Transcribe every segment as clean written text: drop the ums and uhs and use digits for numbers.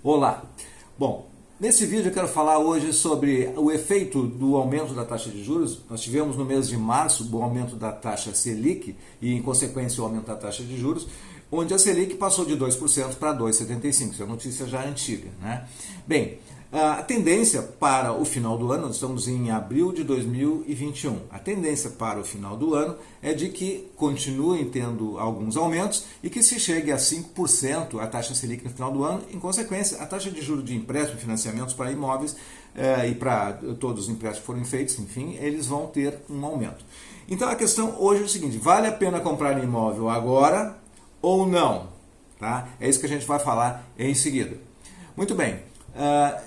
Olá! Bom, nesse vídeo eu quero falar hoje sobre o efeito do aumento da taxa de juros. Nós tivemos no mês de março o aumento da taxa Selic e, em consequência, o aumento da taxa de juros, onde a Selic passou de 2% para 2,75%. Isso é notícia já antiga, né? Bem, a tendência para o final do ano, nós estamos em abril de 2021, a tendência para o final do ano é de que continuem tendo alguns aumentos e que se chegue a 5% a taxa Selic no final do ano. Em consequência, a taxa de juros de empréstimo e financiamentos para imóveis e para todos os empréstimos que forem feitos, enfim, eles vão ter um aumento. Então a questão hoje é o seguinte: vale a pena comprar imóvel agora ou não? Tá? É isso que a gente vai falar em seguida. Muito bem.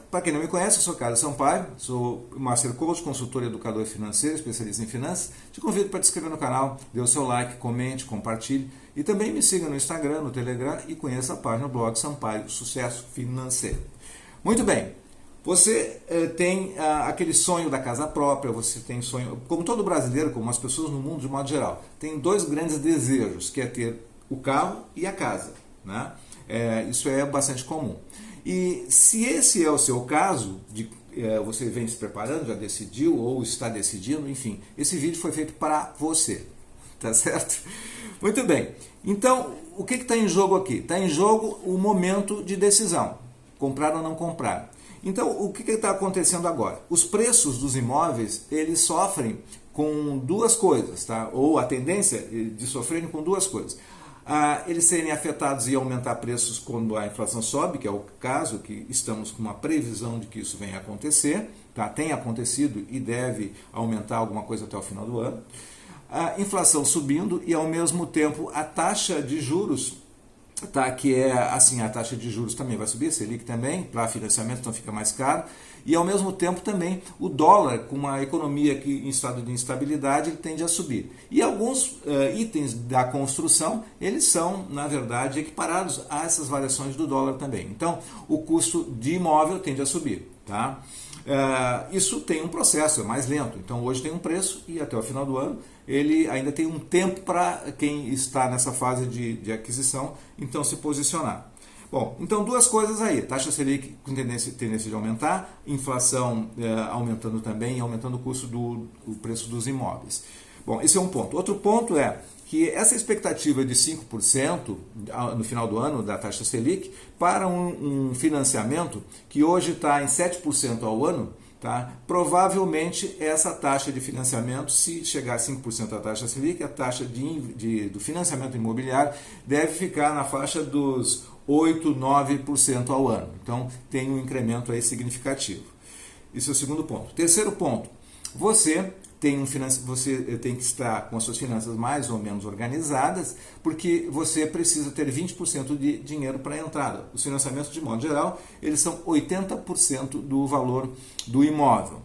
Para quem não me conhece, eu sou Carlos Sampaio, sou Master Coach, consultor e educador financeiro, especialista em finanças. Te convido para te inscrever no canal, dê o seu like, comente, compartilhe e também me siga no Instagram, no Telegram e conheça a página do blog Sampaio Sucesso Financeiro. Muito bem, você tem aquele sonho da casa própria, você tem sonho, como todo brasileiro, como as pessoas no mundo de modo geral, tem dois grandes desejos, que é ter o carro e a casa, né? Isso é bastante comum. E se esse é o seu caso, você vem se preparando, já decidiu ou está decidindo, enfim, esse vídeo foi feito para você, tá certo? Muito bem, então o que está em jogo aqui? Está em jogo o momento de decisão, comprar ou não comprar. Então o que está acontecendo agora? Os preços dos imóveis, eles sofrem com duas coisas, tá? Ou a tendência de sofrerem com duas coisas. Eles serem afetados e aumentar preços quando a inflação sobe, que é o caso, que estamos com uma previsão de que isso venha a acontecer, tá? Tem acontecido e deve aumentar alguma coisa até o final do ano. A inflação subindo e, ao mesmo tempo, a taxa de juros, tá? Que é assim, a taxa de juros também vai subir, Selic também, para financiamento, então fica mais caro. E, ao mesmo tempo, também o dólar, com uma economia que, em estado de instabilidade, ele tende a subir. E alguns itens da construção, eles são, na verdade, equiparados a essas variações do dólar também. Então, o custo de imóvel tende a subir, tá? Isso tem um processo, é mais lento. Então, hoje tem um preço e, até o final do ano, ele ainda tem um tempo para quem está nessa fase de aquisição, então, se posicionar. Bom, então duas coisas aí, taxa Selic com tendência de aumentar, inflação aumentando também, aumentando o preço dos imóveis. Bom, esse é um ponto. Outro ponto é que essa expectativa de 5% no final do ano da taxa Selic para um financiamento que hoje está em 7% ao ano, tá? Provavelmente essa taxa de financiamento, se chegar a 5% da taxa Selic, a taxa do financiamento imobiliário deve ficar na faixa dos 8, 9% ao ano. Então tem um incremento aí significativo. Isso é o segundo ponto. Terceiro ponto, você tem que estar com as suas finanças mais ou menos organizadas, porque você precisa ter 20% de dinheiro para a entrada. Os financiamentos, de modo geral, eles são 80% do valor do imóvel.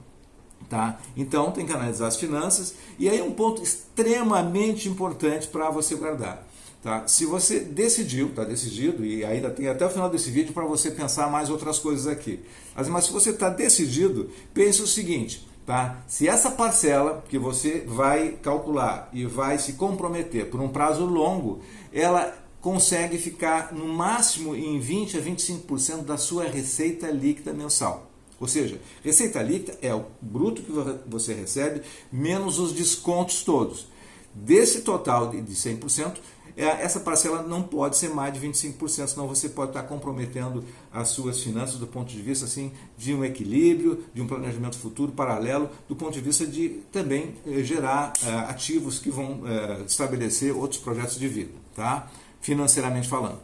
Tá? Então tem que analisar as finanças, e aí um ponto extremamente importante para você guardar. Tá? Se você decidiu, está decidido, e ainda tem até o final desse vídeo para você pensar mais outras coisas aqui. Mas se você está decidido, pense o seguinte, tá? Se essa parcela que você vai calcular e vai se comprometer por um prazo longo, ela consegue ficar no máximo em 20 a 25% da sua receita líquida mensal. Ou seja, receita líquida é o bruto que você recebe menos os descontos todos. Desse total de 100%, essa parcela não pode ser mais de 25%, senão você pode estar comprometendo as suas finanças do ponto de vista assim, de um equilíbrio, de um planejamento futuro paralelo, do ponto de vista de também gerar ativos que vão estabelecer outros projetos de vida, tá? Financeiramente falando.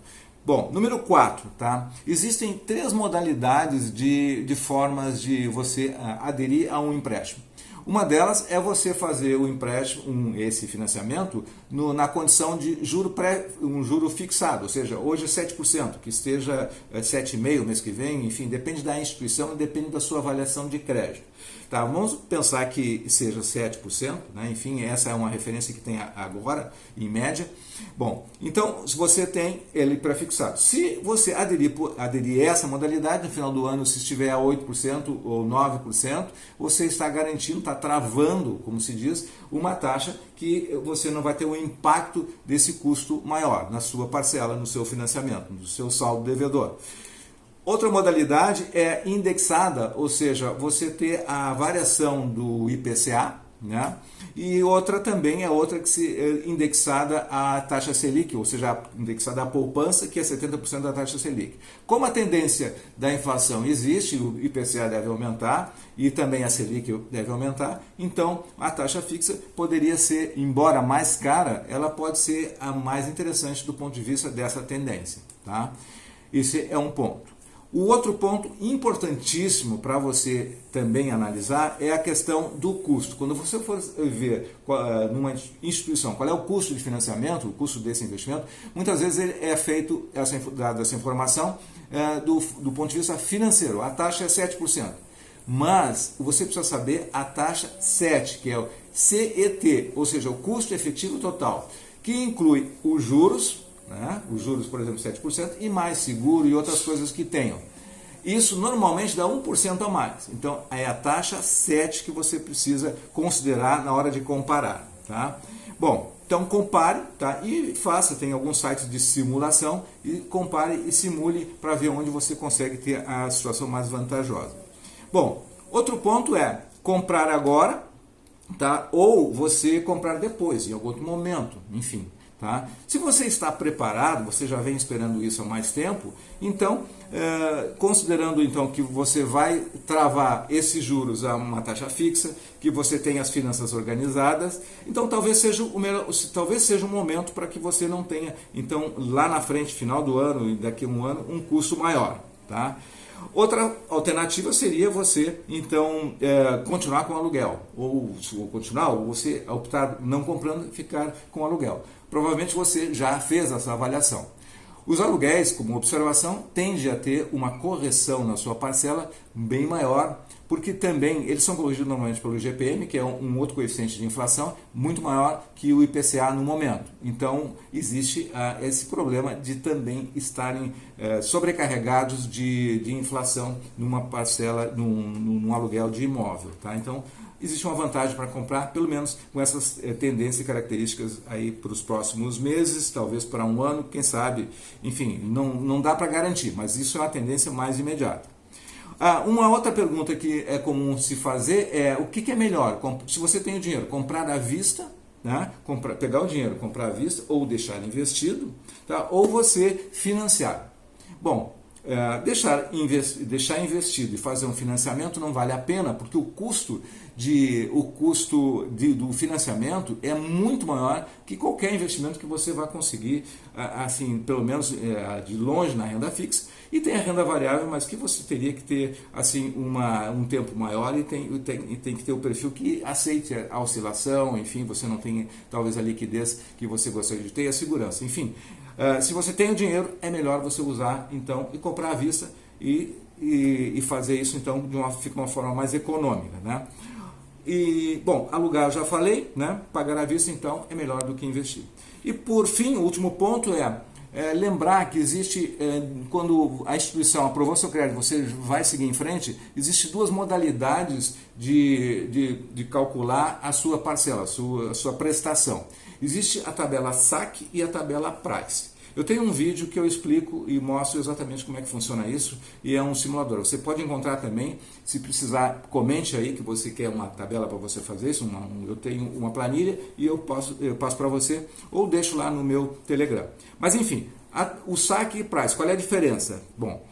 Bom, número 4, tá? Existem 3 modalidades de formas de você aderir a um empréstimo. Uma delas é você fazer o empréstimo, esse financiamento, na condição de um juro fixado, ou seja, hoje é 7%, que esteja 7,5% mês que vem, enfim, depende da instituição e depende da sua avaliação de crédito. Tá, vamos pensar que seja 7%, né? Enfim, essa é uma referência que tem agora, em média. Bom, então, se você tem ele prefixado, se você aderir a essa modalidade, no final do ano, se estiver a 8% ou 9%, você está garantindo, está travando, como se diz, uma taxa que você não vai ter o impacto desse custo maior na sua parcela, no seu financiamento, no seu saldo devedor. Outra modalidade é indexada, ou seja, você ter a variação do IPCA, né? E outra também é outra que se indexada à taxa Selic, ou seja, indexada à poupança, que é 70% da taxa Selic. Como a tendência da inflação existe, o IPCA deve aumentar e também a Selic deve aumentar, então a taxa fixa poderia ser, embora mais cara, ela pode ser a mais interessante do ponto de vista dessa tendência, tá? Esse é um ponto. O outro ponto importantíssimo para você também analisar é a questão do custo. Quando você for ver numa instituição qual é o custo de financiamento, o custo desse investimento, muitas vezes ele é feito dada essa informação do ponto de vista financeiro. A taxa é 7%. Mas você precisa saber a taxa 7, que é o CET, ou seja, o custo efetivo total, que inclui os juros, né? Os juros, por exemplo, 7%, e mais seguro e outras coisas que tenham. Isso normalmente dá 1% a mais. Então, é a taxa 7 que você precisa considerar na hora de comparar. Tá? Bom, então compare, tá? E faça, tem alguns sites de simulação, e compare e simule para ver onde você consegue ter a situação mais vantajosa. Bom, outro ponto é comprar agora, tá? Ou você comprar depois, em algum outro momento, enfim. Tá? Se você está preparado, você já vem esperando isso há mais tempo, então, considerando então que você vai travar esses juros a uma taxa fixa, que você tem as finanças organizadas, então talvez seja um momento para que você não tenha, então, lá na frente, final do ano e daqui a um ano, um custo maior. Tá? Outra alternativa seria você, então, continuar com o aluguel, ou continuar, ou você optar não comprando e ficar com o aluguel. Provavelmente você já fez essa avaliação. Os aluguéis, como observação, tendem a ter uma correção na sua parcela bem maior, porque também eles são corrigidos normalmente pelo IGPM, que é um outro coeficiente de inflação, muito maior que o IPCA no momento. Então, existe esse problema de também estarem sobrecarregados de inflação numa parcela, num aluguel de imóvel. Tá? Então, existe uma vantagem para comprar, pelo menos com essas tendências e características aí para os próximos meses, talvez para um ano, quem sabe, enfim, não dá para garantir, mas isso é uma tendência mais imediata. Uma outra pergunta que é comum se fazer é o que é melhor, se você tem o dinheiro, comprar à vista, né? Pegar o dinheiro, comprar à vista ou deixar investido, tá? Ou você financiar. Bom, deixar investido e fazer um financiamento não vale a pena, porque o custo do financiamento é muito maior que qualquer investimento que você vai conseguir, assim, pelo menos de longe na renda fixa, e tem a renda variável, mas que você teria que ter assim, um tempo maior e tem que ter o perfil que aceite a oscilação, enfim, você não tem talvez a liquidez que você gostaria de ter e a segurança, enfim. Se você tem o dinheiro, é melhor você usar então e comprar à vista e fazer isso então fica uma forma mais econômica, né? E, bom, alugar eu já falei, né? Pagar à vista então é melhor do que investir. E por fim, o último ponto lembrar que existe, quando a instituição aprovou seu crédito, você vai seguir em frente, existe duas modalidades de calcular a sua parcela, a sua prestação. Existe a tabela SAC e a tabela Price. Eu tenho um vídeo que eu explico e mostro exatamente como é que funciona isso, e é um simulador. Você pode encontrar também, se precisar, comente aí que você quer uma tabela para você fazer isso, eu tenho uma planilha e eu passo para você, ou deixo lá no meu Telegram. Mas enfim, o SAC e Price, qual é a diferença? Bom,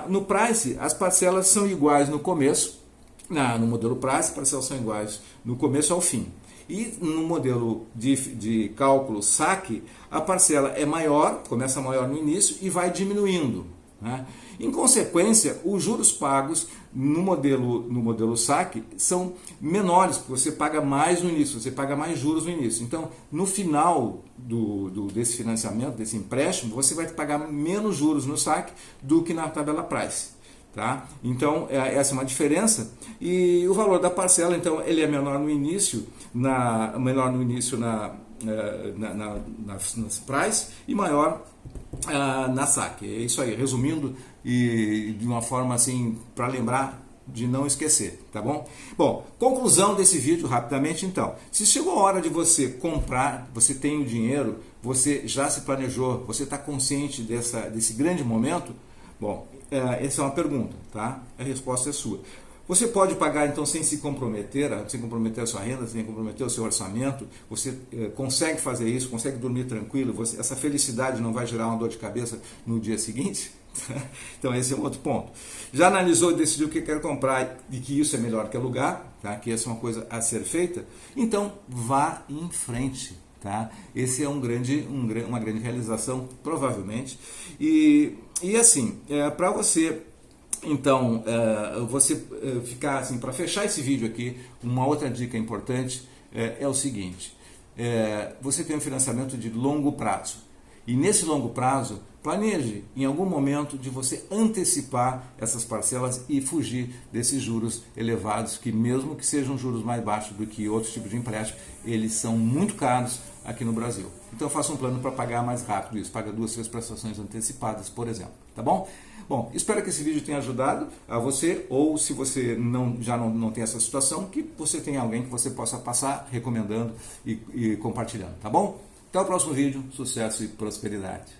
no Price as parcelas são iguais no começo, no modelo Price as parcelas são iguais no começo ao fim. E no modelo de cálculo SAC, a parcela é maior, começa maior no início e vai diminuindo. Né? Em consequência, os juros pagos no modelo SAC são menores, porque você paga mais no início, você paga mais juros no início. Então, no final desse financiamento, desse empréstimo, você vai pagar menos juros no SAC do que na tabela Price. Tá? Então, essa é uma diferença. E o valor da parcela, então, ele é menor no início, nas Price e maior na SAC. É isso aí, resumindo e de uma forma assim, para lembrar de não esquecer, tá bom? Bom, conclusão desse vídeo rapidamente então. Se chegou a hora de você comprar, você tem o dinheiro, você já se planejou, você está consciente desse grande momento, bom, essa é uma pergunta, tá? A resposta é sua. Você pode pagar, então, sem comprometer a sua renda, sem comprometer o seu orçamento. Você consegue fazer isso, consegue dormir tranquilo. Essa felicidade não vai gerar uma dor de cabeça no dia seguinte? Então, esse é um outro ponto. Já analisou e decidiu o que quer comprar e que isso é melhor que alugar, tá? Que essa é uma coisa a ser feita? Então, vá em frente. Tá? Esse é uma grande realização, provavelmente. E assim, para você... Então, ficar assim, para fechar esse vídeo aqui, uma outra dica importante é o seguinte: você tem um financiamento de longo prazo, e nesse longo prazo, planeje em algum momento de você antecipar essas parcelas e fugir desses juros elevados, que mesmo que sejam juros mais baixos do que outros tipos de empréstimo, eles são muito caros aqui no Brasil. Então faça um plano para pagar mais rápido isso, paga 2, 3 prestações antecipadas, por exemplo, tá bom? Bom, espero que esse vídeo tenha ajudado a você, ou se você já não tem essa situação, que você tenha alguém que você possa passar recomendando e compartilhando, tá bom? Até o próximo vídeo, sucesso e prosperidade!